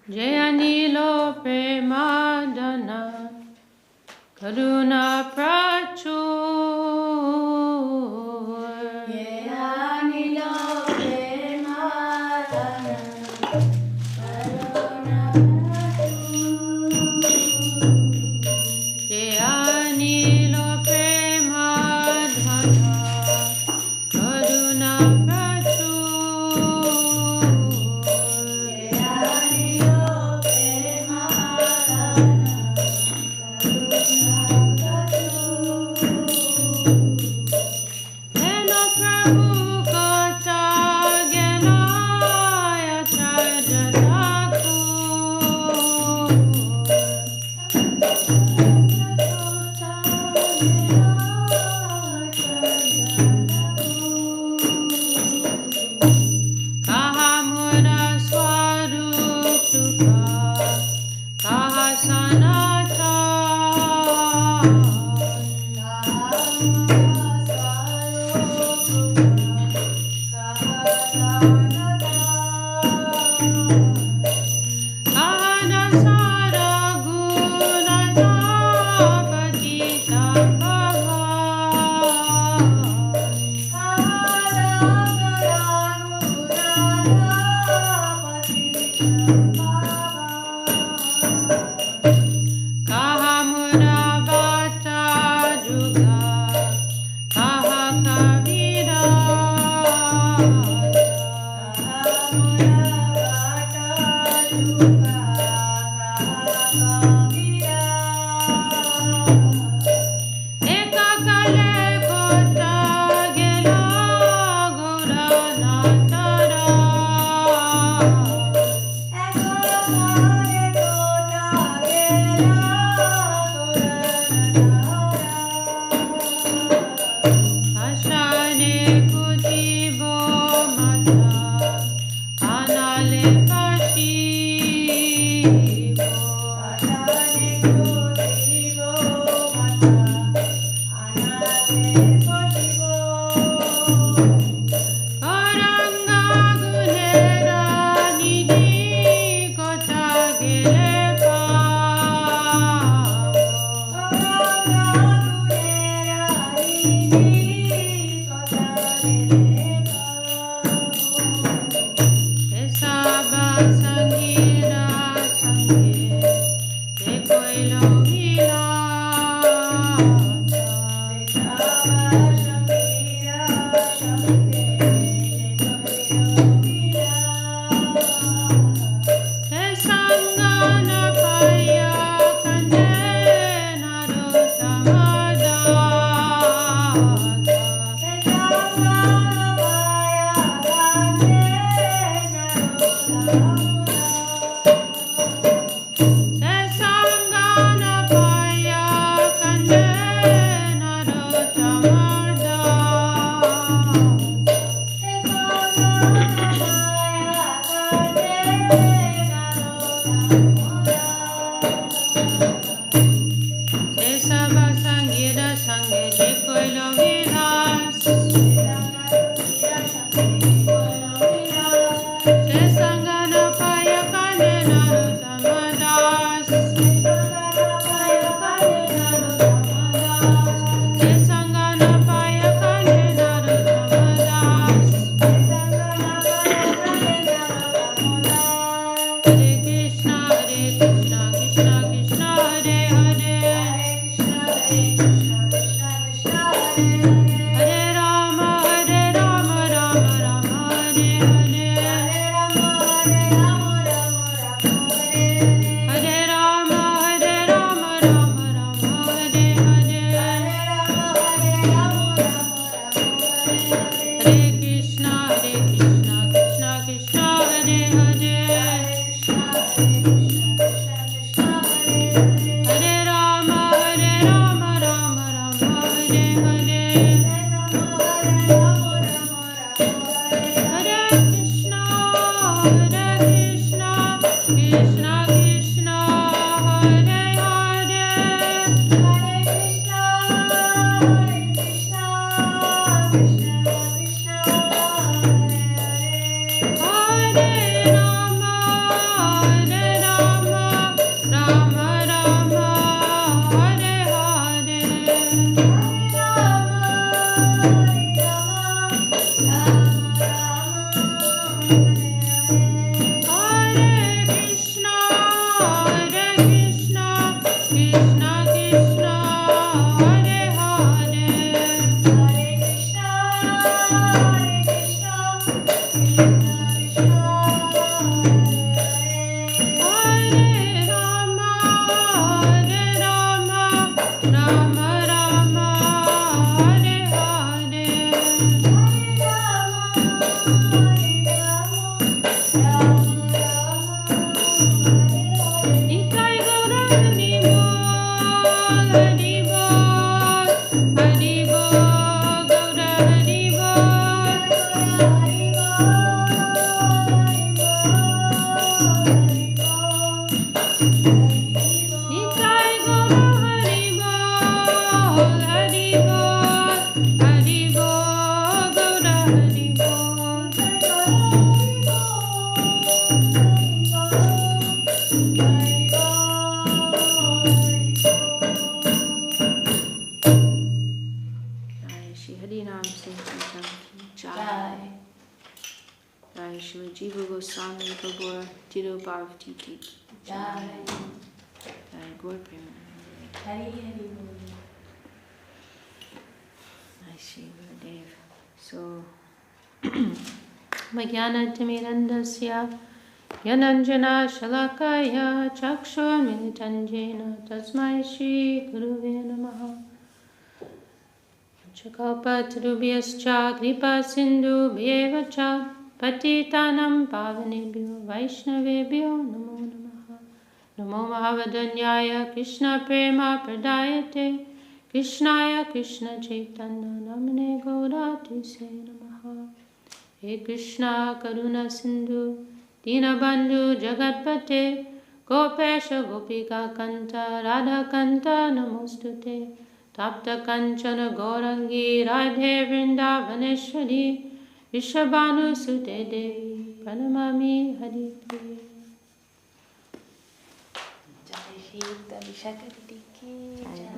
Jaya Nilo Premadana Karuna Prachur Jaya Nilo Premadana Karuna Prachur Jaya Nilo Premadana Karuna Saraswati Thakur ki Jai. Jai. Jai Shri Jiva Goswami Prabhu Tiro Bhavati ki Jai. Jai Gaur Premanande. Hari Hari Bol. Jai Shri Gurudev. So, Magyanatimirandasya Yananjana Shalakaya Chakshurmilitanjena Tasmai Shri Guruve Namaha Chakalpatarubhyascha Kripa Sindhu Bhyevacha Patitanam Pavanebhyo Vaishnavebhyo Namo Namaha Namo Mahavadanyaya Krishna Prema Pradayate Krishnaya Krishna Chaitanya Namane Gaurati Se Namaha He Krishna Karuna Sindhu Dinabandhu Jagatpate Gopesha Gopika Kanta Radha Kanta Namostute Tapta Kanchana Gaurangi Radhe Vrindavaneshwari Vishabhanu Sute Devi Pranamami Hari Priya. Jai Shri Vishakha Devi ki Jai.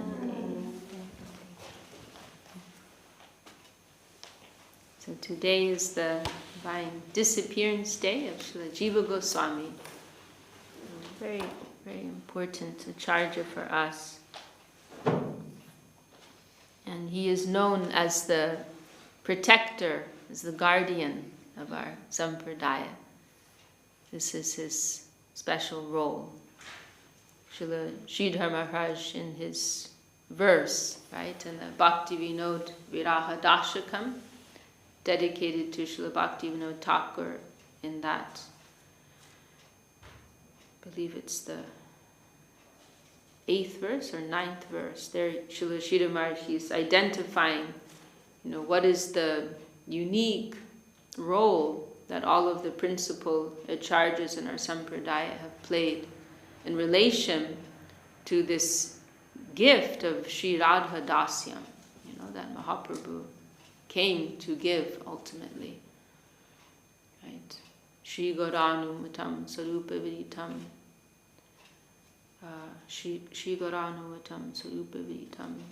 So today is the divine disappearance day of Srila Jiva Goswami. Very, very important, a charger for us. And he is known as the protector, as the guardian of our Sampradaya. This is his special role. Srila Sridhar Maharaj in his verse, right, in the Bhakti Vinod Viraha Dashakam, dedicated to Srila Bhakti Vinod Thakur, in that, I believe it's the 8th verse or 9th verse, there Srila Sridhar Maharaj is identifying, what is the unique role that all of the principal acharyas in our Sampradaya have played in relation to this gift of Sri Radha Dasyam, that Mahaprabhu came to give ultimately. Right? Shri Gauranumatam Sarupa Viditam Shri Gauranumatam Sarupa Viditam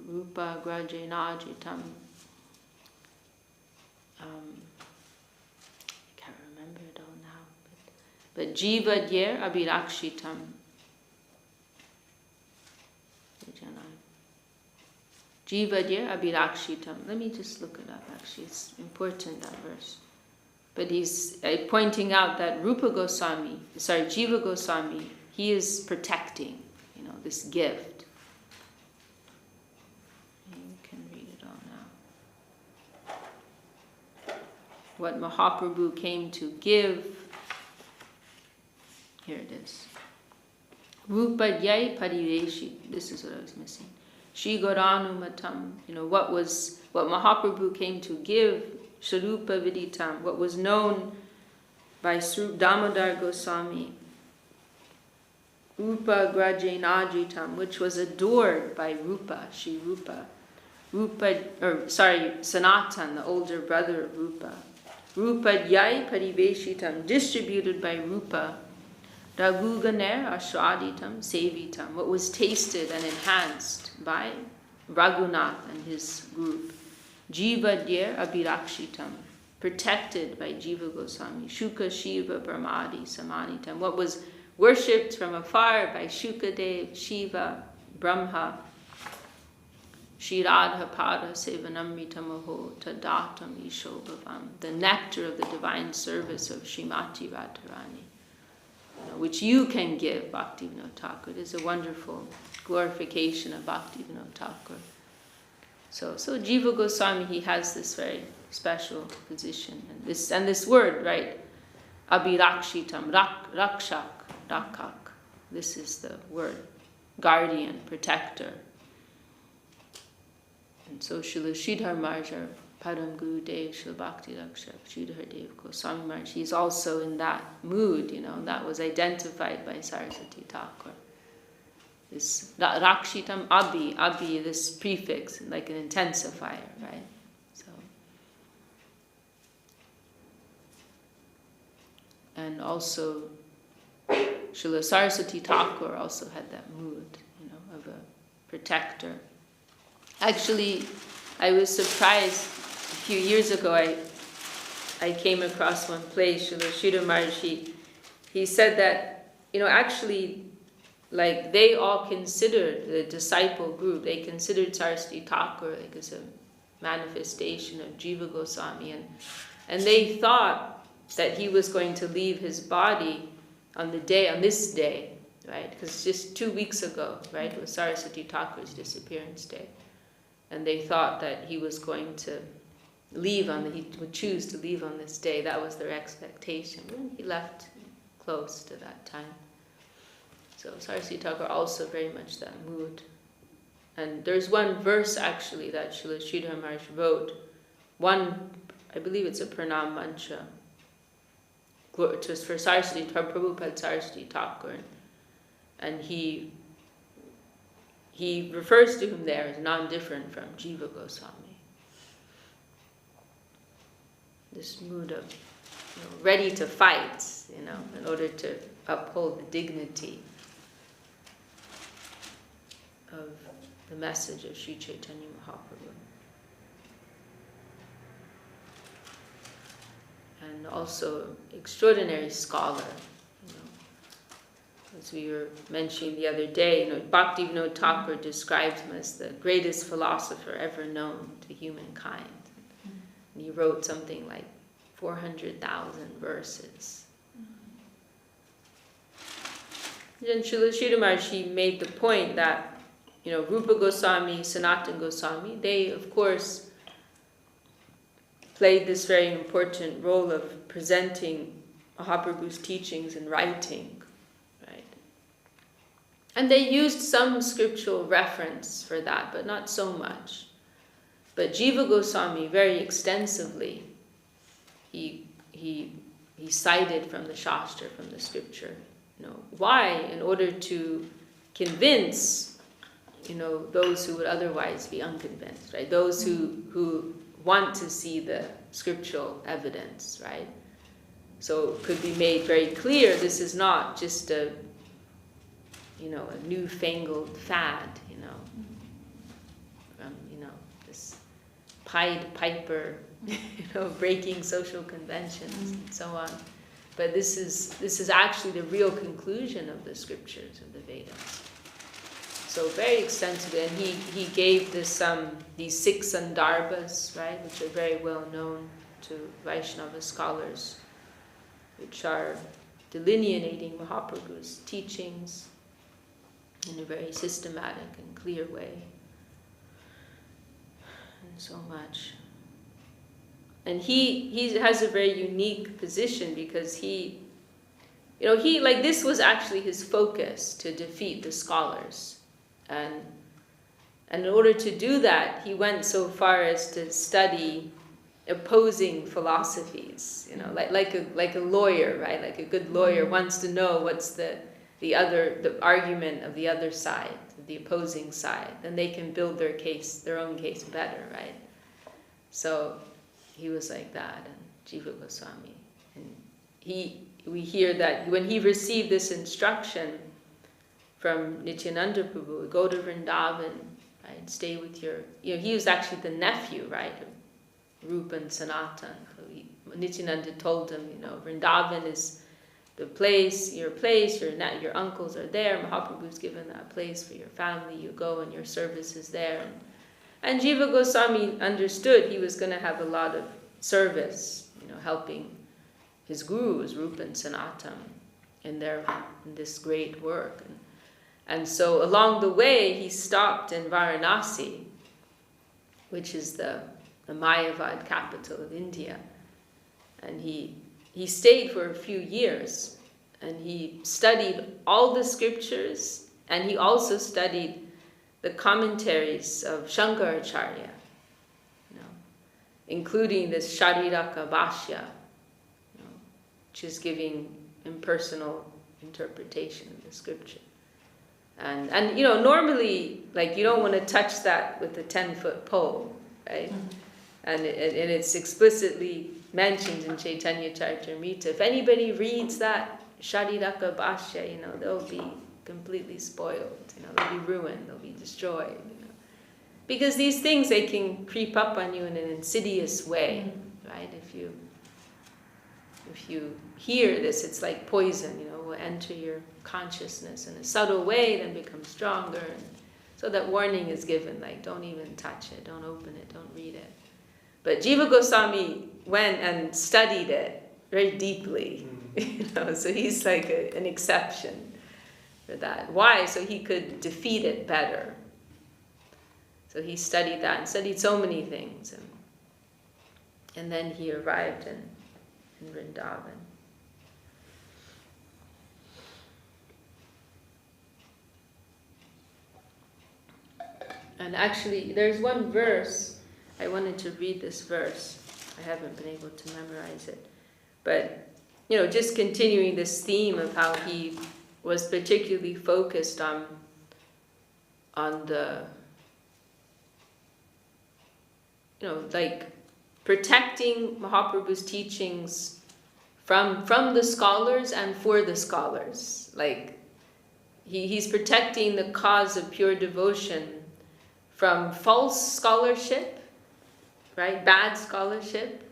Rupa Grajenajitam. I can't remember it all now. But Jiva Dyer Abhirakshitam. Jiva Dyer Abhirakshitam. Let me just look it up, actually. It's important, that verse. But he's pointing out that Jiva Goswami, he is protecting, this gift. You can read it all now. What Mahaprabhu came to give. Here it is. Rupa Jai Pariveshi. This is what I was missing. Shri Gauranumatam. What Mahaprabhu came to give, Sarupa Viditam, what was known by Srup Damodar Goswami. Rupa Grajenajitam, which was adored by Rupa, Shri Rupa. Sanatan, the older brother of Rupa. Rupa Jai Pariveshitam, distributed by Rupa. Raghuganer Ashwaditam Sevitam, what was tasted and enhanced by Raghunath and his group. Jiva Dyer Abhirakshitam, protected by Jiva Goswami. Shuka Shiva Brahmadi Samanitam, what was worshipped from afar by Shukadev, Shiva, Brahma. Shri Radha Pada Sevanamritamaho Tadatam Ishobhavam, the nectar of the divine service of Srimati Radharani, which you can give Bhakti Vinod Thakur. It is a wonderful glorification of Bhakti Vinod Thakur. So Jiva Goswami, he has this very special position. And this word, right, Abhirakshitam, Rakshak, Rakak. This is the word, guardian, protector. And so Srila Sridhar Maharaj, Param Guru Dev, Srila Bhakti Rakshak, Sridhar Dev Goswami Maharaj, he's also in that mood, that was identified by Saraswati Thakur. This Rakshitam Abhi, this prefix, like an intensifier, right? So, and also Srila Saraswati Thakur also had that mood, of a protector. Actually, I was surprised a few years ago. I came across one place, Srila Maharshi. He said that, actually, like they all considered the disciple group, they considered Saraswati Thakur like as a manifestation of Jiva Goswami, and they thought that he was going to leave his body on this day, right? Because just 2 weeks ago, right, it was Saraswati Thakur's disappearance day, and they thought that he was going to he would choose to leave on this day. That was their expectation. And he left close to that time. So Saraswati Thakur also very much that mood. And there's one verse actually that Srila Sridhar Maharaj wrote. One, I believe it's a pranam mantra. It was for Saraswati Thakur, Prabhupada Saraswati Thakur. And he refers to him there as non-different from Jiva Goswami. This mood of ready to fight, in order to uphold the dignity of the message of Sri Chaitanya Mahaprabhu. And also extraordinary scholar, as we were mentioning the other day, Bhakti Vinod Thakur describes him as the greatest philosopher ever known to humankind. And he wrote something like 400,000 verses. Then Srila Sridhar Maharaj made the point that, Rupa Goswami, Sanatana Goswami, they of course played this very important role of presenting Mahaprabhu's teachings in writing, right? And they used some scriptural reference for that, but not so much. But Jiva Goswami very extensively, he cited from the Shastra, from the scripture. Why? In order to convince, those who would otherwise be unconvinced, right? Those who want to see the scriptural evidence, right? So it could be made very clear this is not just a newfangled fad, from, this Pied Piper, breaking social conventions and so on. But this is actually the real conclusion of the scriptures of the Vedas. So very extensively, and he gave this these 6 sandarbhas, right, which are very well known to Vaishnava scholars, which are delineating Mahaprabhu's teachings in a very systematic and clear way, and so much. And he has a very unique position because he this was actually his focus, to defeat the scholars. And in order to do that, he went so far as to study opposing philosophies, like a lawyer, right? Like a good lawyer wants to know what's the argument of the other side, the opposing side. Then they can build their own case better, right? So he was like that, and Jiva Goswami. And we hear that when he received this instruction from Nityananda Prabhu, go to Vrindavan, right? Stay with he was actually the nephew, right, of Rupa and Sanatan. So Nityananda told him, Vrindavan is the place, your uncles are there, Mahaprabhu's given that place for your family, you go and your service is there. And Jiva Goswami understood he was going to have a lot of service, helping his gurus, Rupa and Sanatan, in this great work. And so along the way, he stopped in Varanasi, which is the Mayavad capital of India. And he stayed for a few years, and he studied all the scriptures, and he also studied the commentaries of Shankaracharya, including this Shariraka Bhashya, which is giving impersonal interpretation of the scripture. And normally, you don't want to touch that with a 10-foot pole, right? Mm-hmm. And it's explicitly mentioned in Chaitanya Charitamrita. If anybody reads that Shariraka Bhashya, they'll be completely spoiled. They'll be ruined. They'll be destroyed. because these things, they can creep up on you in an insidious way, right? If you hear this, it's like poison, will enter your consciousness in a subtle way, then become stronger. And so that warning is given, like, don't even touch it, don't open it, don't read it. But Jiva Goswami went and studied it very deeply, so he's like an exception for that. Why? So he could defeat it better. So he studied that and studied so many things. And then he arrived in Vrindavan. And actually, there's one verse, I wanted to read this verse. I haven't been able to memorize it. But, just continuing this theme of how he was particularly focused on the, like protecting Mahaprabhu's teachings from the scholars and for the scholars. Like, he's protecting the cause of pure devotion from false scholarship, right? Bad scholarship,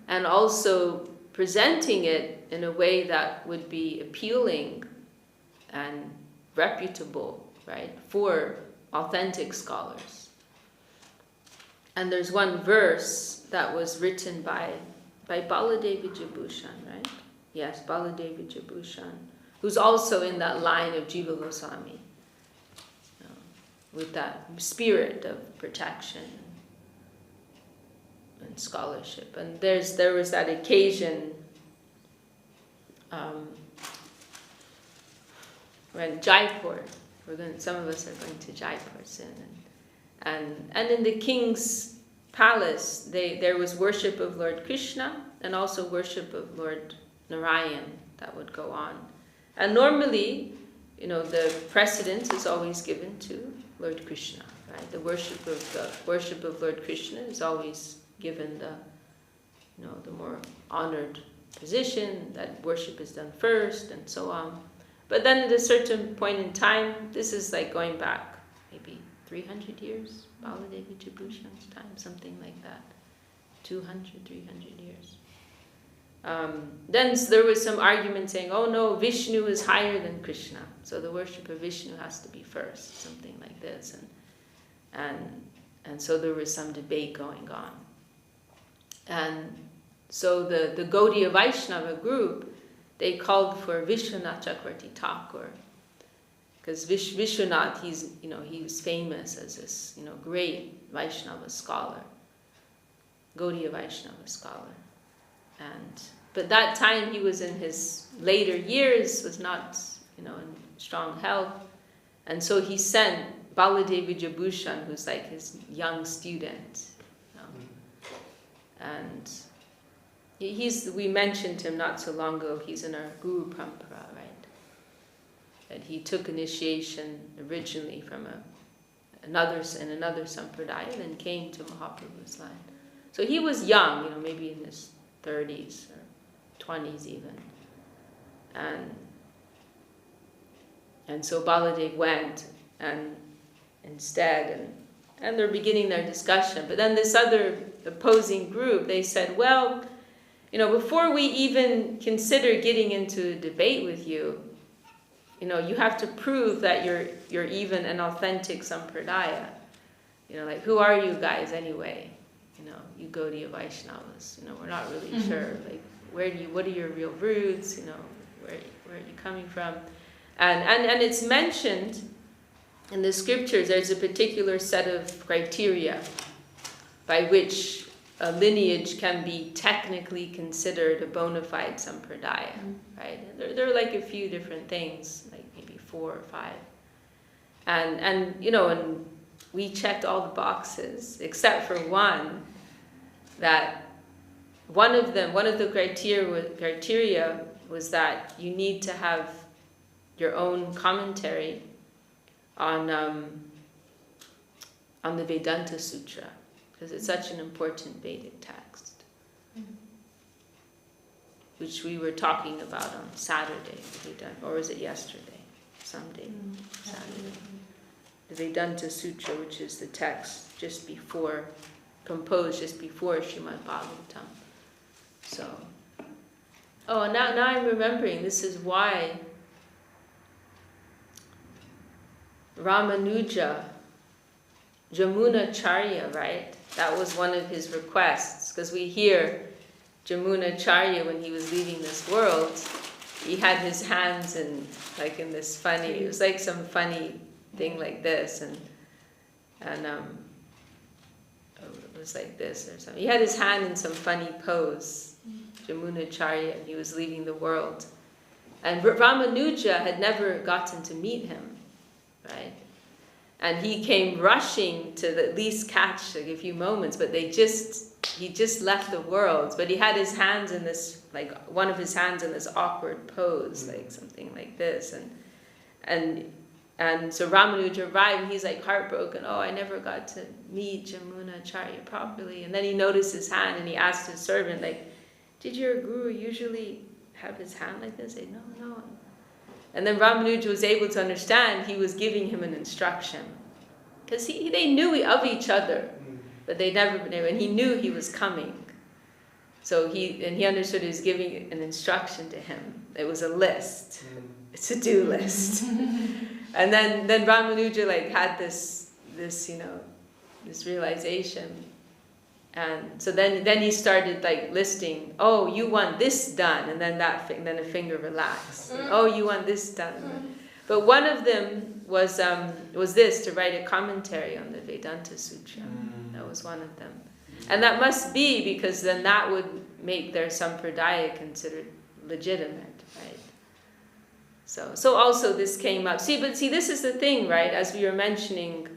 and also presenting it in a way that would be appealing and reputable, right, for authentic scholars. And there's one verse that was written by Baladevi Vijayabhushan, right? Yes, Baladevi Vijayabhushan, who's also in that line of Jiva Goswami, with that spirit of protection and scholarship. And there was that occasion when Jaipur, some of us are going to Jaipur soon, and in the king's palace there was worship of Lord Krishna and also worship of Lord Narayan that would go on. And normally, the precedence is always given to Lord Krishna, right? The worship of Lord Krishna is always given the more honored position, that worship is done first, and so on. But then at a certain point in time, this is like going back maybe 300 years, Baladevi Vijayabhushan's time, something like that, 200, 300 years. Then there was some argument saying, oh no, Vishnu is higher than Krishna, so the worship of Vishnu has to be first, something like this. And so there was some debate going on. And so the Gaudiya Vaishnava group, they called for Vishwanath Chakravarti Thakur, because Vishwanath, he was famous as this, great Vaishnava scholar, Gaudiya Vaishnava scholar. But that time he was in his later years, was not, in strong health. And so he sent Baladevi Vijayabhushan, who's like his young student. And we mentioned him not so long ago, he's in our Guru Parampara, right? That he took initiation originally from another sampradaya, then came to Mahaprabhu's line. So he was young, maybe in his 30s or 20s even. And so Baladev went and instead, and they're beginning their discussion. But then this other opposing group, they said, well, before we even consider getting into a debate with you, you have to prove that you're even an authentic sampradaya. Like, who are you guys anyway? You Gaudiya Vaishnavas, we're not really sure. Like, what are your real roots? Where are you coming from? And it's mentioned in the scriptures, there's a particular set of criteria by which a lineage can be technically considered a bona fide sampradaya, right? There are like a few different things, like maybe 4 or 5. And we checked all the boxes except for one, that one of the criteria was that you need to have your own commentary on the Vedanta Sutra, because it's such an important Vedic text, which we were talking about on Saturday, or was it yesterday? Someday, Saturday. the Vedanta Sutra, which is the text composed just before Srimad Bhagavatam. So, now I'm remembering, this is why Ramanuja, Jamunacharya, right? That was one of his requests, because we hear Jamunacharya, when he was leaving this world, he had his hands in this funny, it was like some funny thing like this, and it was like this or something. He had his hand in some funny pose, Jamunacharya, and he was leaving the world. And Ramanuja had never gotten to meet him, right? And he came rushing to at least catch a few moments, but he just left the world. But he had his hands in this, one of his hands in this awkward pose, something like this. And so Ramanuja arrived, and he's heartbroken. Oh, I never got to meet Jamunacharya properly. And then he noticed his hand, and he asked his servant, did your guru usually have his hand like this? They said, no. And then Ramanuja was able to understand he was giving him an instruction. Because they knew of each other, but they'd never been able, and he knew he was coming. So he understood he was giving an instruction to him. It was a list, a to-do list. And then Ramanuja had this realization. And so then he started listing, oh, you want this done, and then then a finger relaxed. Oh, you want this done. But one of them was this, to write a commentary on the Vedanta Sutra. That was one of them. And that must be because then that would make their sampradaya considered legitimate, right? So also this came up. See, this is the thing, right? As we were mentioning,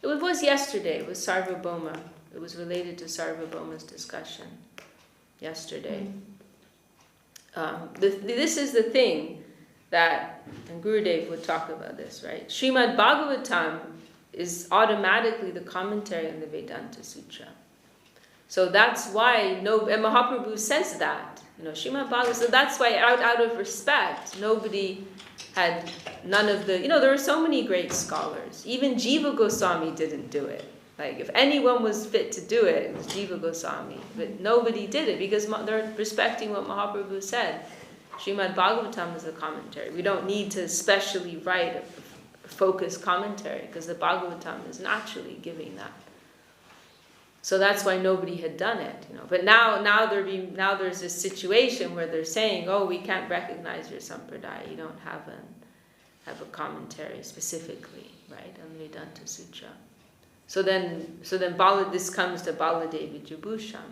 it was yesterday, it was Sarvabhauma. It was related to Sarvabhauma's discussion yesterday. This is the thing that, and Gurudev would talk about this, right? Srimad Bhagavatam is automatically the commentary on the Vedanta Sutra. So that's why, and Mahaprabhu says that, Srimad Bhagavatam, so that's why out of respect, none of the, there were so many great scholars. Even Jiva Goswami didn't do it. If anyone was fit to do it, it was Jiva Goswami. But nobody did it because they're respecting what Mahaprabhu said. Srimad Bhagavatam is a commentary. We don't need to specially write a focused commentary because the Bhagavatam is naturally giving that. So that's why nobody had done it. But now there's this situation where they're saying, oh, we can't recognize your sampradaya. You don't have a commentary specifically, right, on the Vedanta Sutra. So then this comes to Baladevi Jabhusham.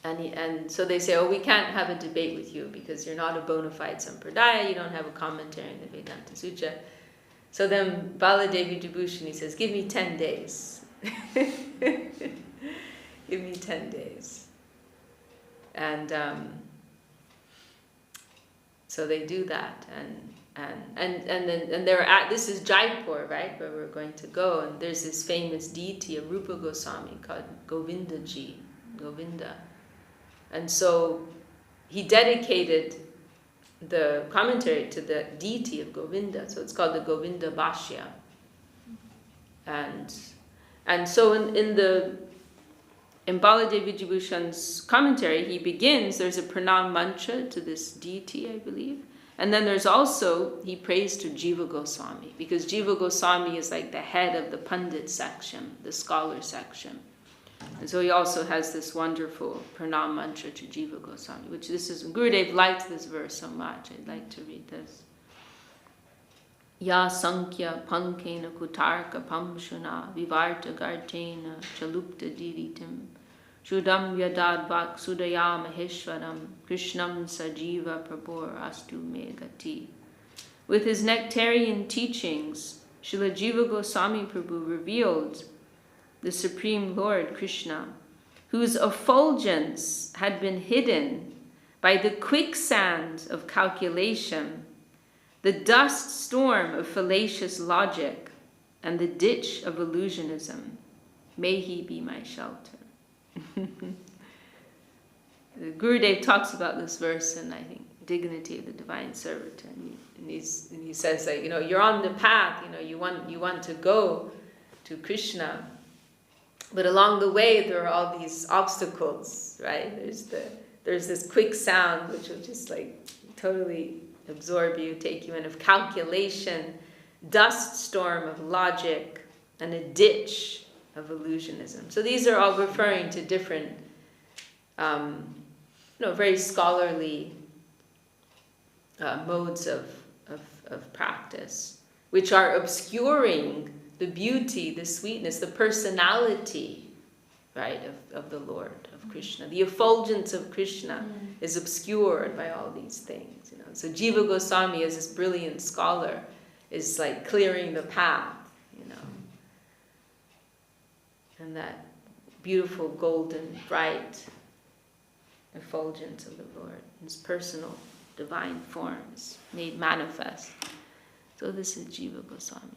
And so they say, oh, we can't have a debate with you because you're not a bona fide sampradaya, you don't have a commentary on the Vedanta Sutra. So then Baladevi Jabhusham, he says, give me 10 days. Give me 10 days. And so they do that. And they're at, this is Jaipur, right, where we're going to go, and there's this famous deity of Rupa Goswami called Govinda. And so he dedicated the commentary to the deity of Govinda, so it's called the Govinda Bhashya. And so in Baladevi Jabhusham's commentary, he begins, there's a pranam mantra to this deity, I believe. And then there's also, he prays to Jiva Goswami, because Jiva Goswami is like the head of the Pandit section, the scholar section. And so he also has this wonderful pranam mantra to Jiva Goswami, which Gurudev liked this verse so much. I'd like to read this. Ya sankhya pankena kutarka pamshuna vivarta gartena chalupta diritim Shudam yadad vak sudaya maheshwaram Krishnam sajiva prabhur astu megati. With his nectarian teachings, Srila Jiva Goswami Prabhu revealed the Supreme Lord Krishna, whose effulgence had been hidden by the quicksand of calculation, the dust storm of fallacious logic, and the ditch of illusionism. May he be my shelter. Gurudev talks about this verse in, I think, dignity of the divine servitor. And he says, like, you're on the path, you want to go to Krishna, but along the way there are all these obstacles, right? There's this quick sound which will just like totally absorb you, take you in, of calculation, dust storm of logic, and a ditch of illusionism. So these are all referring to different, very scholarly modes of practice, which are obscuring the beauty, the sweetness, the personality, right, of the Lord, of Krishna. The effulgence of Krishna is obscured by all these things. So Jiva Goswami, as this brilliant scholar, is like clearing the path, and that beautiful, golden, bright effulgence of the Lord, His personal, divine form is made manifest. So this is Jiva Goswami.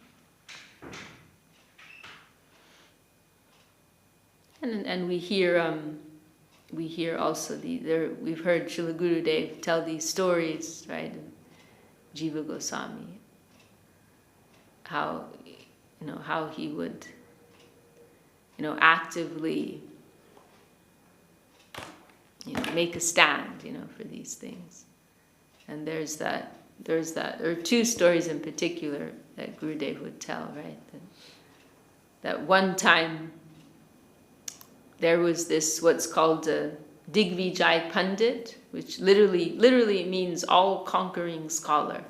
And we hear also we've heard Srila Gurudev tell these stories, right, of Jiva Goswami, how he would actively make a stand for these things. And there are two stories in particular that Gurudev would tell, right? That one time there was this what's called a Digvijay Pandit, which literally means all-conquering scholar.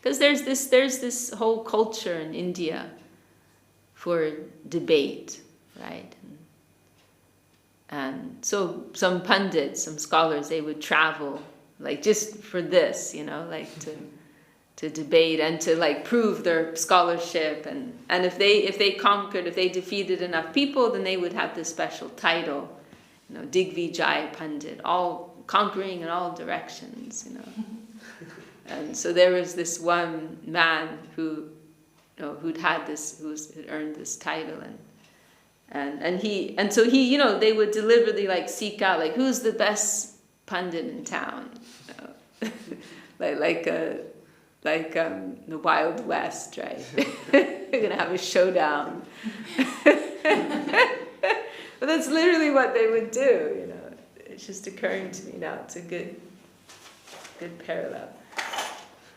Because there's this whole culture in India for debate, right? And so some pundits, some scholars, they would travel like just for this, like to debate and to like prove their scholarship, and if they defeated enough people, then they would have this special title, Digvijay Pandit, all conquering in all directions, And so there was this one man who had earned this title, and so he they would deliberately like seek out like who's the best pundit in town, like the Wild West, right? We're gonna have a showdown. But that's literally what they would do, It's just occurring to me now. It's a good parallel.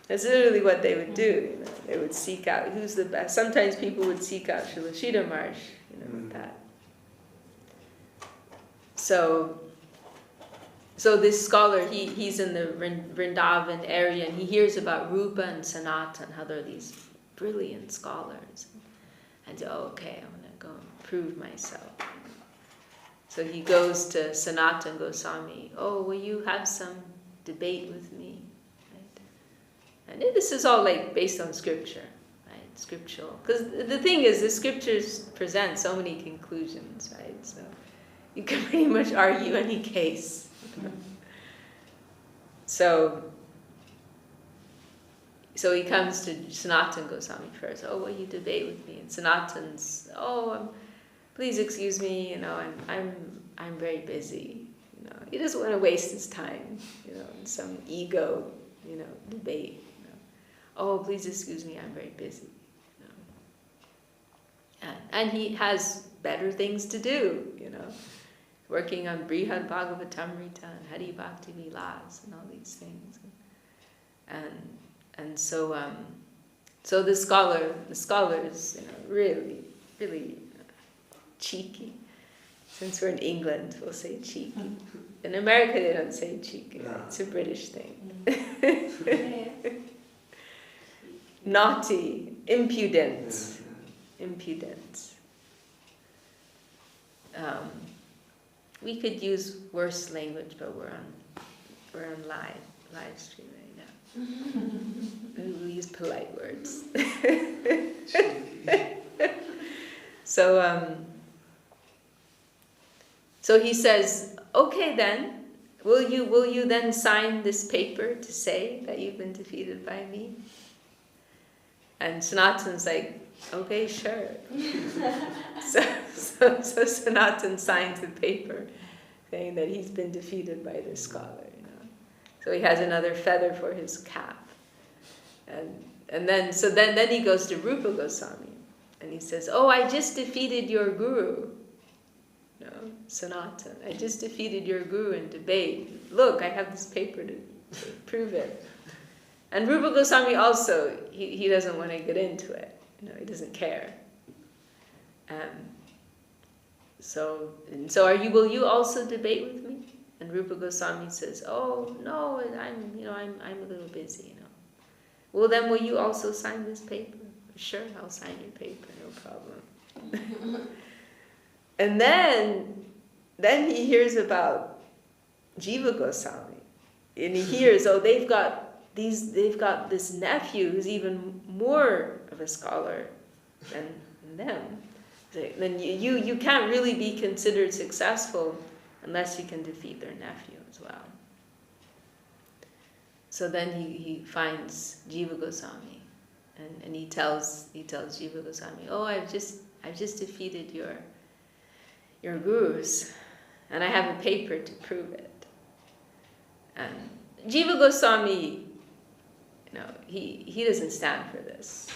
That's literally what they would do, They would seek out who's the best. Sometimes people would seek out Srila Sridhar Maharaj, with that. So this scholar, he's in the Vrindavan area, and he hears about Rupa and Sanatan, how they're these brilliant scholars. And okay, I'm going to go and prove myself. So he goes to Sanatan Goswami. Oh, will you have some debate with me? Right? And this is all like based on scripture, right? Scriptural. Because the thing is, the scriptures present so many conclusions, right? So you can pretty much argue any case. So he comes to Sanatan Goswami first. Oh, will you debate with me? And Sanatan's, please excuse me. I'm very busy. He doesn't want to waste his time. In some ego, debate. Oh, please excuse me. I'm very busy. And he has better things to do. Working on Brihad Bhagavatamrita and Hari Bhakti Vilas and all these things, and so the scholars, really, really cheeky. Since we're in England, we'll say cheeky. In America, they don't say cheeky. No. It's a British thing. Naughty, impudent. We could use worse language, but we're on live stream right now. We'll use polite words. So he says, okay then, will you then sign this paper to say that you've been defeated by me? And Sanatan's like, okay, sure. So Sanatan signs the paper saying that he's been defeated by this scholar. So he has another feather for his cap. And then he goes to Rupa Goswami and he says, oh, I just defeated your guru, Sanatana. I just defeated your guru in debate. Look, I have this paper to prove it. And Rupa Goswami also, he doesn't want to get into it. He doesn't care. So will you also debate with me? And Rupa Goswami says, oh no, I'm a little busy. Well, then will you also sign this paper? Sure, I'll sign your paper, no problem. And then he hears about Jiva Goswami, and he hears, oh, they've got this nephew who's even more of a scholar than them. Then you can't really be considered successful unless you can defeat their nephew as well. So then he finds Jiva Goswami, and he tells Jiva Goswami, oh, I've just defeated your gurus, and I have a paper to prove it. And Jiva Goswami, he doesn't stand for this.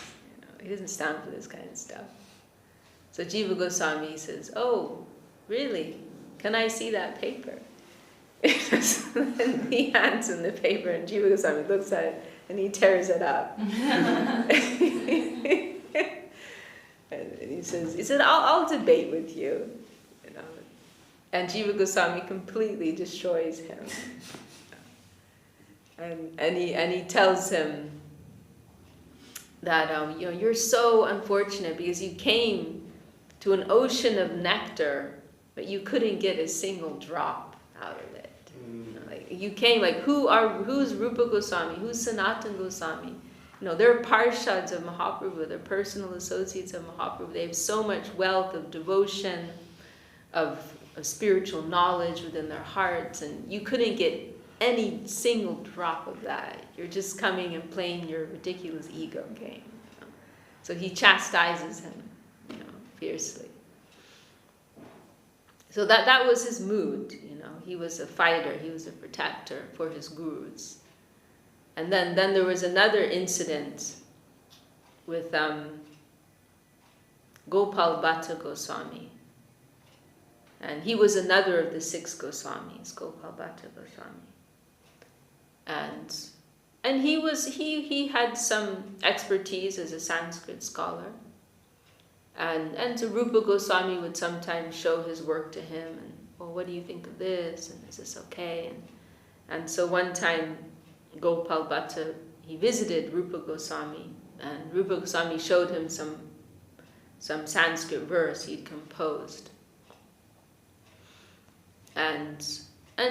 He doesn't stand for this kind of stuff. So Jiva Goswami says, oh, really? Can I see that paper? And he hands him the paper, and Jiva Goswami looks at it, and he tears it up. And he said, I'll debate with you. And Jiva Goswami completely destroys him. And he tells him that you're so unfortunate because you came to an ocean of nectar, but you couldn't get a single drop out of it. You came who's Rupa Goswami, who's Sanatana Goswami? They're parshads of Mahaprabhu, they're personal associates of Mahaprabhu. They have so much wealth of devotion, of spiritual knowledge within their hearts, and you couldn't get any single drop of that. You're just coming and playing your ridiculous ego game. So he chastises him, fiercely. So that was his mood, He was a fighter, he was a protector for his gurus. And then there was another incident with Gopal Bhatta Goswami. And he was another of the 6 Goswamis, Gopal Bhatta Goswami. And he had some expertise as a Sanskrit scholar. And so Rupa Goswami would sometimes show his work to him, and, well, what do you think of this? And is this okay? And so one time, Gopal Bhatta, he visited Rupa Goswami, and Rupa Goswami showed him some Sanskrit verse he'd composed. And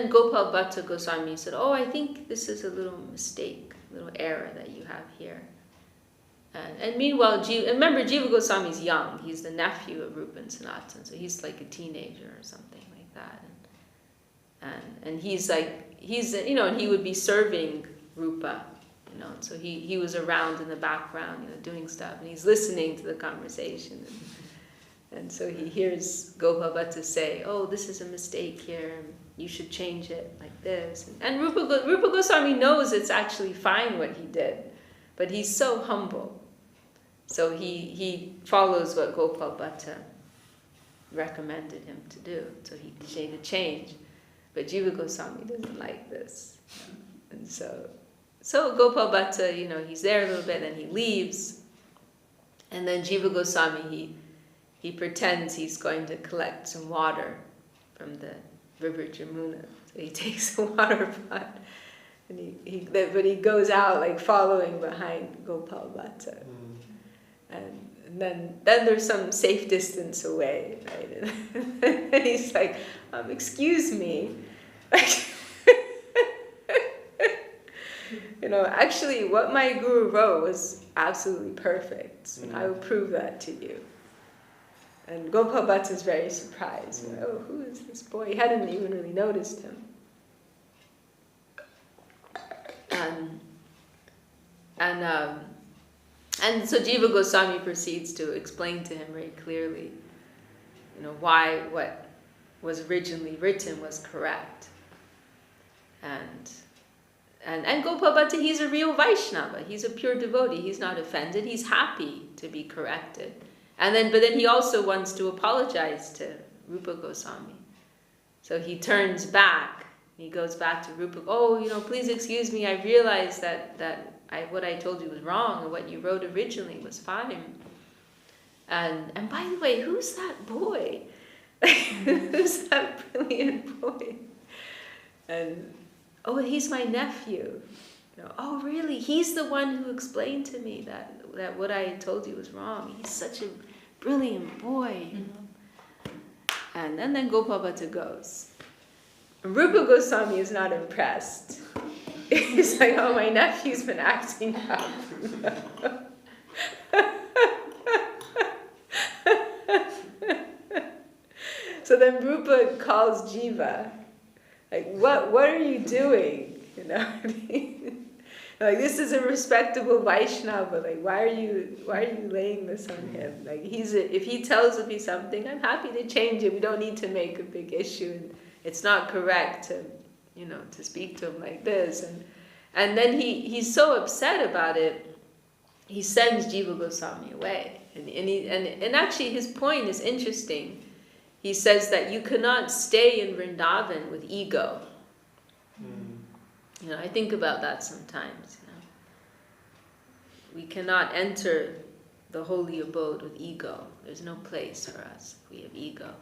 Gopal Bhatta Goswami said, oh, I think this is a little mistake, a little error that you have here. And meanwhile, remember, Jiva Goswami's young. He's the nephew of Rupa and Sanatana, so he's like a teenager or something like that. And he's and he would be serving Rupa, so he was around in the background, doing stuff, and he's listening to the conversation. And so he hears Gopal Bhatta say, oh, this is a mistake here, you should change it like this. And Rupa Goswami knows it's actually fine what he did, but he's so humble. So he follows what Gopal Bhatta recommended him to do. So he made a change. But Jiva Goswami doesn't like this. And so Gopal Bhatta, he's there a little bit, and he leaves. And then Jiva Goswami, he pretends he's going to collect some water from the river Jamuna. So he takes a water pot, and but he goes out following behind Gopal Bhatta. And then there's some safe distance away, right? And he's like, excuse me. Actually what my guru wrote was absolutely perfect. And I will prove that to you. And Gopal Bhatta is very surprised. Oh, who is this boy? He hadn't even really noticed him. And so Jiva Goswami proceeds to explain to him very clearly, why what was originally written was correct. And Gopal Bhatta, he's a real Vaishnava. He's a pure devotee. He's not offended. He's happy to be corrected. But then he also wants to apologize to Rupa Goswami. So he turns back. He goes back to Rupa. Please excuse me. I realized that what I told you was wrong, and what you wrote originally was fine. And by the way, who's that boy? Who's that brilliant boy? And he's my nephew. Oh, really? He's the one who explained to me that what I told you was wrong. He's such a brilliant boy. And then Gopal Bhatta goes. Rupa Goswami is not impressed. He's like, oh, my nephew's been acting up. So then Rupa calls Jiva. Like, what are you doing? Like, this is a respectable Vaishnava. Like, why are you laying this on him? Like, if he tells me something, I'm happy to change it. We don't need to make a big issue. And it's not correct to speak to him like this. And then he's so upset about it, he sends Jiva Goswami away. And actually his point is interesting. He says that you cannot stay in Vrindavan with ego. I think about that sometimes. We cannot enter the holy abode with ego. There's no place for us if we have ego.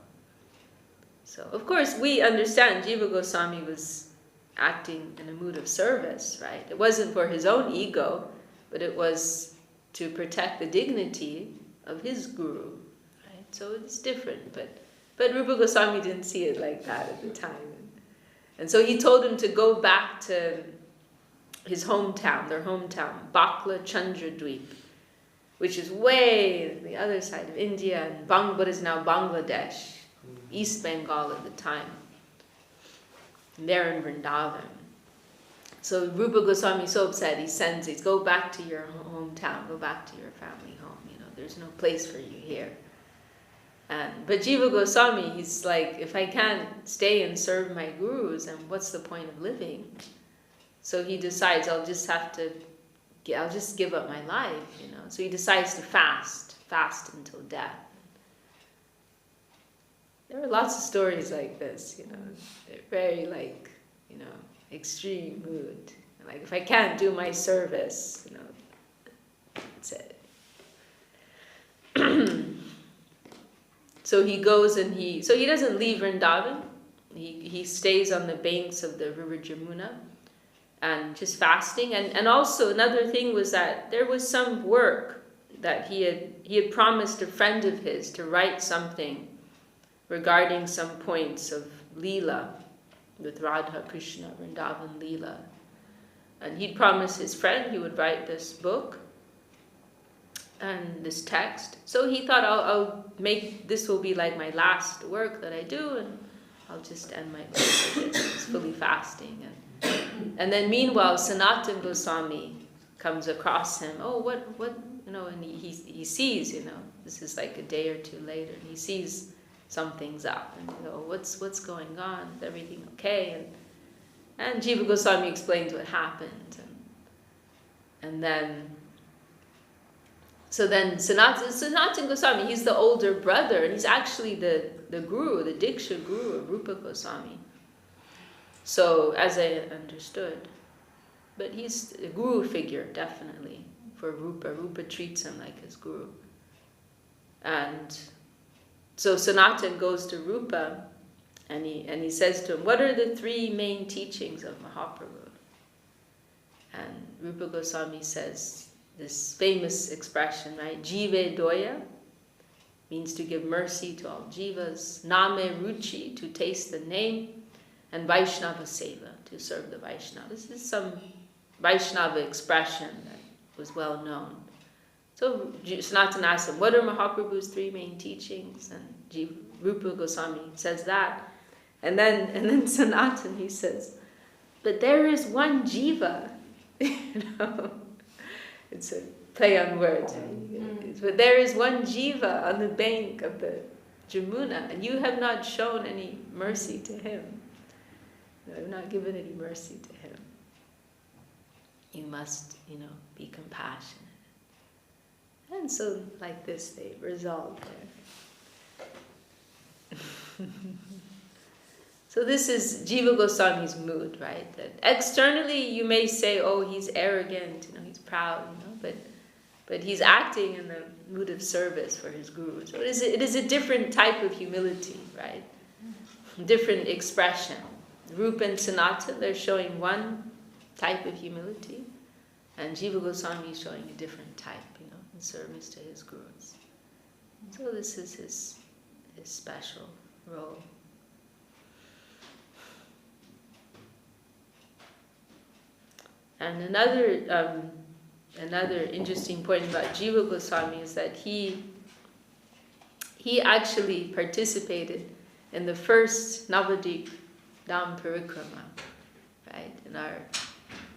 So, of course, we understand Jiva Goswami was acting in a mood of service, right? It wasn't for his own ego, but it was to protect the dignity of his guru, right? So it's different, but Rupa Goswami didn't see it like that at the time. And so he told him to go back to his hometown, their hometown, Bakla Chandradweep, which is way on the other side of India, and what is now Bangladesh, East Bengal at the time. And they're in Vrindavan. So Rupa Goswami is so upset, he says, go back to your hometown, go back to your family home. There's no place for you here. But Jiva Goswami, he's like, if I can't stay and serve my gurus, then what's the point of living? So he decides, I'll just give up my life, So he decides to fast until death. There are lots of stories like this, They're very extreme mood. Like, if I can't do my service, that's it. So he goes and he doesn't leave Vrindavan. He stays on the banks of the river Jamuna and just fasting. And also another thing was that there was some work that he had promised a friend of his to write something regarding some points of Leela with Radha Krishna, Vrindavan Leela. And he'd promised his friend he would write this book and this text. So he thought, I'll make, this will be like my last work that I do, and I'll just end my life with this. It's fully fasting. And then meanwhile, Sanatana Goswami comes across him. Oh, what, and he sees, this is like a day or two later, and he sees something's up. And what's going on? Is everything okay? And Jiva Goswami explains what happened. And then Sanatana Goswami, he's the older brother, and he's actually the guru, the Diksha guru of Rupa Goswami. So, as I understood. But he's a guru figure, definitely, for Rupa. Rupa treats him like his guru. And so Sanatana goes to Rupa, and he says to him, what are the three main teachings of Mahaprabhu? And Rupa Goswami says this famous expression, right? Jive doya means to give mercy to all jivas. Name ruchi, to taste the name. And Vaishnava seva, to serve the Vaishnava. This is some Vaishnava expression that was well known. So Sanatana asked him, what are Mahaprabhu's three main teachings? And Rupa Goswami says that. And then Sanatana, he says, but there is one jiva. It's a play on words. But there is one jiva on the bank of the Jamuna, and you have not shown any mercy to him. You have not given any mercy to him. you must, be compassionate. And so, like this, they resolve there. So this is Jiva Goswami's mood, right? That externally you may say, oh, he's arrogant, he's proud, but he's acting in the mood of service for his guru. So it is a different type of humility, right? Different expression. Rupa and Sanatana, they're showing one type of humility, and Jiva Goswami is showing a different type, in service to his gurus. So this is his special role. And another interesting point about Jiva Goswami is that he actually participated in the first Navadip Dham Parikrama, right? In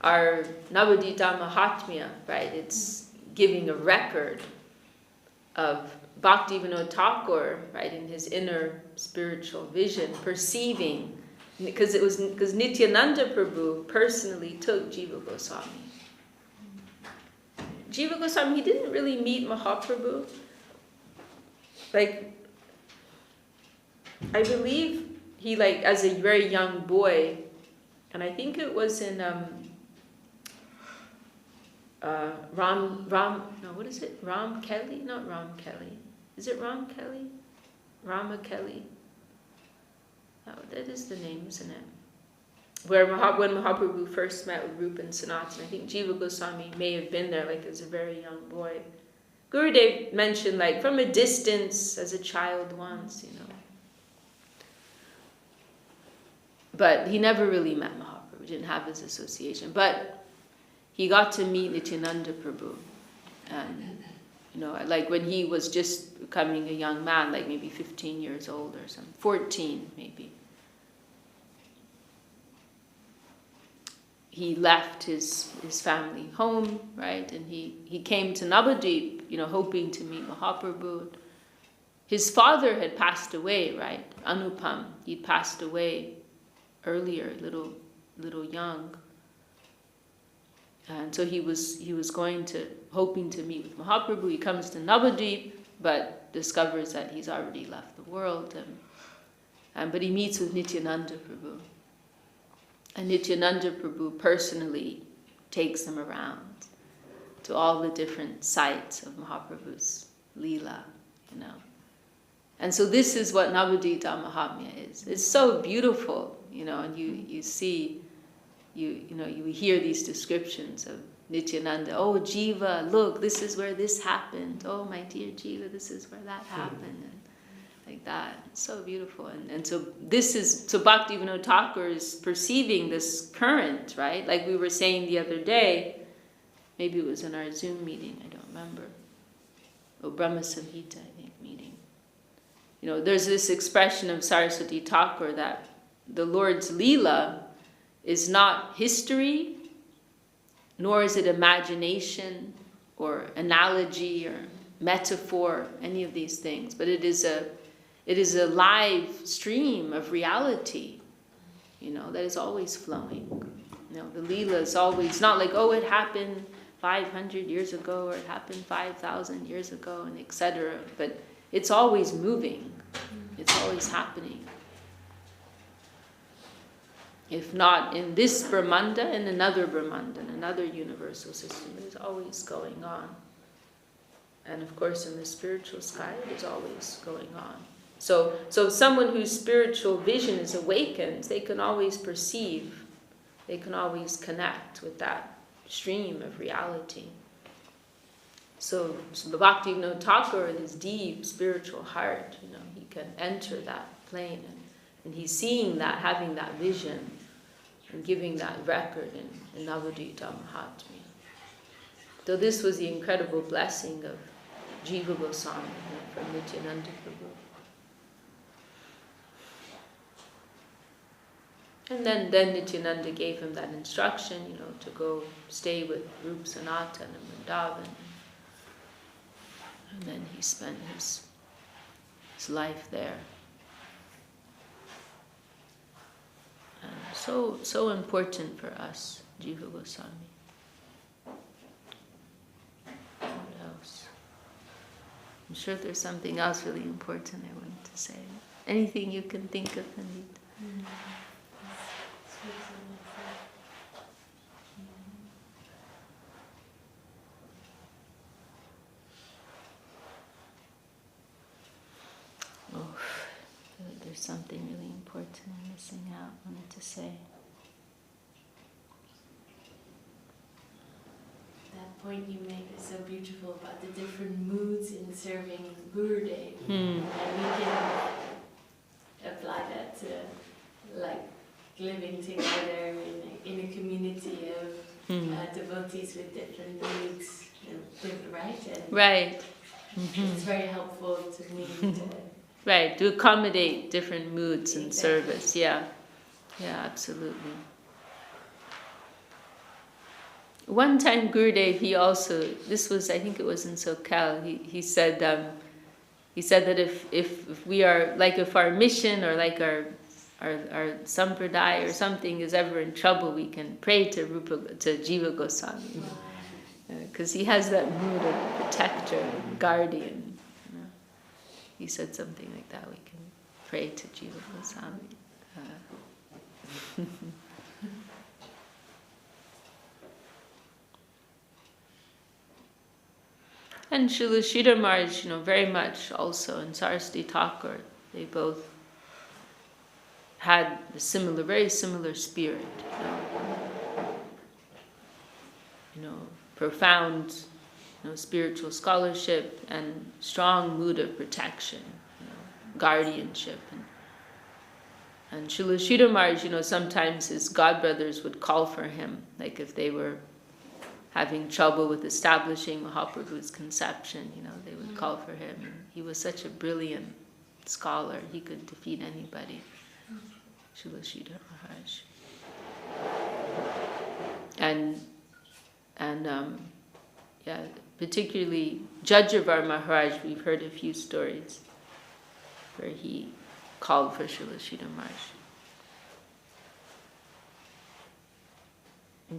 our Navadip Dham Mahatmya, right? It's giving a record of Bhaktivinoda Thakur, right, in his inner spiritual vision, perceiving, because Nityananda Prabhu personally took Jiva Goswami. Jiva Goswami, he didn't really meet Mahaprabhu. Like, I believe he, as a very young boy, and I think it was in Ram Kelly? Not Ram Kelly. Is it Ram Kelly? Rama Kelly. Oh, that is the name, isn't it? When Mahaprabhu first met with Rupa and Sanatana, I think Jiva Goswami may have been there, as a very young boy. Gurudev mentioned, from a distance, as a child once, But he never really met Mahaprabhu, didn't have his association. But he got to meet Nityananda Prabhu. And, when he was just becoming a young man, maybe 15 years old or something, 14 maybe. He left his family home, right? And he came to Navadip, hoping to meet Mahaprabhu. His father had passed away, right? Anupam, he'd passed away earlier, little young. And so he was hoping to meet with Mahaprabhu. He comes to Navadip, but discovers that he's already left the world. But he meets with Nityananda Prabhu. And Nityananda Prabhu personally takes him around to all the different sites of Mahaprabhu's Leela, And so this is what Navadip Dham Mahatmya is. It's so beautiful, and you see, you hear these descriptions of Nityananda. Oh, Jiva, look, this is where this happened. Oh, my dear Jiva, this is where that happened. And like that. It's so beautiful. And so Bhaktivinoda Thakur is perceiving this current, right? Like we were saying the other day, maybe it was in our Zoom meeting, I don't remember. Or Brahma Samhita, I think, meeting. There's this expression of Saraswati Thakur that the Lord's Leela is not history, nor is it imagination or analogy or metaphor, any of these things, but it is a live stream of reality, that is always flowing. The Leela is always not like, oh, it happened 500 years ago or it happened 5,000 years ago and etc. But it's always moving. It's always happening. If not in this Brahmanda, in another Brahmanda, in another universal system, it is always going on. And of course in the spiritual sky, it is always going on. So someone whose spiritual vision is awakened, they can always perceive, they can always connect with that stream of reality. So Bhaktivinoda Thakur, in his deep spiritual heart, he can enter that plane, and he's seeing that, having that vision, and giving that record in Navadip Dham Mahatmya. So this was the incredible blessing of Jiva Goswami from Nityananda Prabhu. And then Nityananda gave him that instruction, to go stay with Rupa Sanatana and Vrindavan. And then he spent his life there. And so important for us, Jiva Goswami. I'm sure there's something else really important I wanted to say. Anything you can think of, Anita? Oh, I feel like there's something really important I'm missing out, wanted to say. That point you make is so beautiful about the different moods in serving Gurudev. Hmm. And we can apply that to like living together in a community of devotees with different moods, right? And Right. it's very helpful to me to Right, to accommodate different moods and Exactly. service. Yeah, yeah, absolutely. One time Gurudev, he also, this was, I think it was in Socal, he said that if we are, like if our mission or like our sampradaya or something is ever in trouble, we can pray to Jiva Goswami. Because he has that mood of protector, guardian. You know. He said something like that, we can pray to Jiva Goswami. And Srila Sridhar Maharaj, very much also, and Saraswati Thakur, they both had the very similar spirit. Profound, spiritual scholarship and strong mood of protection, guardianship. And Srila Sridhar Maharaj, sometimes his godbrothers would call for him, like if they were having trouble with establishing Mahaprabhu's conception, they would call for him. And he was such a brilliant scholar, he could defeat anybody, Srila Sridhar Maharaj. And particularly Jajavar Maharaj, we've heard a few stories where he called for Srila Sridhar Maharaj.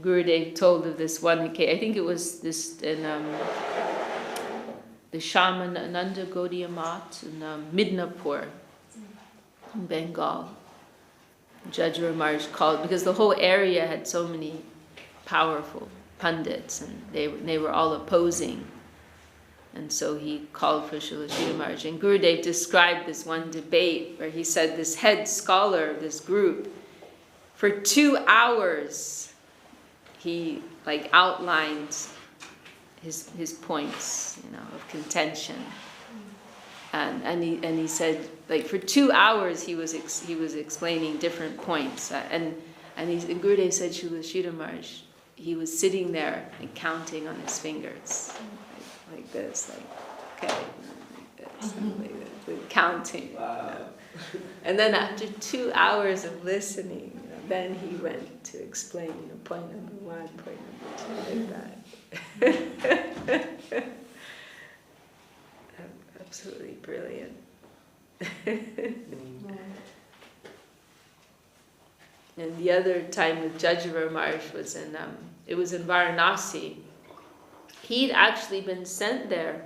Gurudev told of this one occasion, I think it was this in the Shamananda Gaudiya Math in Midnapur, in Bengal. Jajavar Maharaj called, because the whole area had so many powerful pundits, and they were all opposing. And so he called for Srila Sridhar Maharaj. And Gurudev described this one debate where he said this head scholar of this group, for 2 hours, he outlined his points, of contention, and he said for 2 hours he was explaining different points, and Gurudev said Srila Maharaj, he was sitting there and counting on his fingers, like this, okay, like this, like this, counting. Wow. And then after 2 hours of listening, then he went to explain, point number 1, point number 2, like that. Absolutely brilliant. And the other time with Jajavar Maharaj was in Varanasi. He'd actually been sent there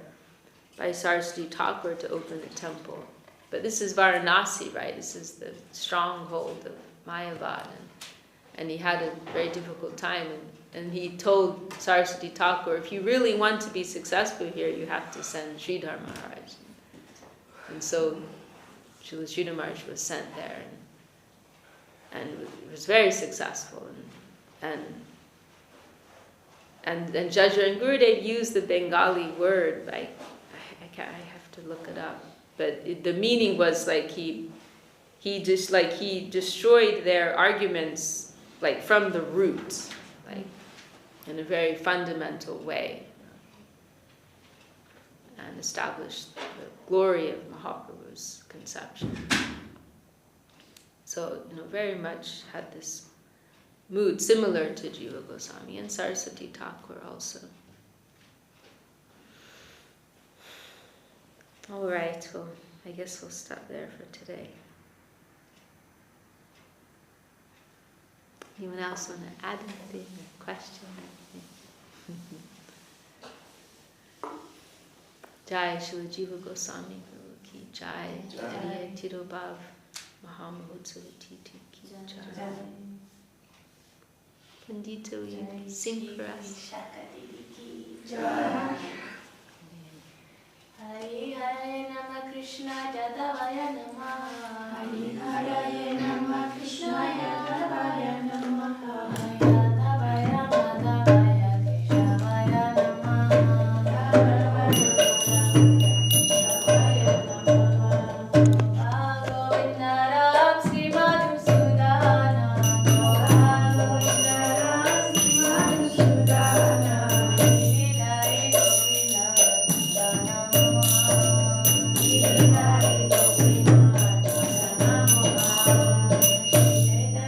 by Saraswati Thakur to open a temple. But this is Varanasi, right? This is the stronghold of Mayavad, and he had a very difficult time, and he told Saraswati Thakur, if you really want to be successful here, you have to send Sridhar Maharaj. And so Srila Sridhar Maharaj was sent there, and it was very successful, and Jajavar and Gurudev used the Bengali word, I have to look it up, but the meaning was he destroyed their arguments from the root, in a very fundamental way, and established the glory of Mahaprabhu's conception. So, very much had this mood similar to Jiva Goswami and Saraswati Thakur also. All right, well, I guess we'll stop there for today. Anyone else want to add anything or question? Jai Shri Jiva Goswami Prabhu ki Jai. Jai Tirobhav Mahamahotsav Titi ki Jai. Pandita, will you sing for us? Vishakha Devi ki Jai. Hare Hare Nama Krishna Yadavaya Nama. Hare Hare Nama Krishna Yadavaya Nama. Yadavaya Madhavaya Keshavaya Nama. Govinda Ram Sri Madhusudana. Govinda Ram Sri Madhusudana. Hare Govinda Hare Govinda Hare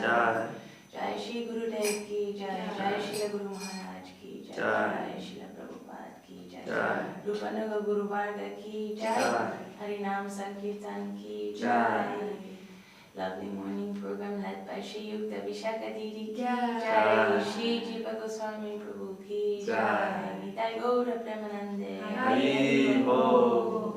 Jai. Jai Shri Gurudev ki Jai. Jai Shri Guru Maharaj ki Jai. Jai Shri Prabhupada ki Jai. Rupanaga Guru Varga ki Jai. Harinam Sankirtan ki Jai. Lovely morning program led by Shri Yukta Vishakha Devi Dasi. Shri Jiva Goswami Prabhu ki Jai. Nitai Gaura Premanande. Hari Bol.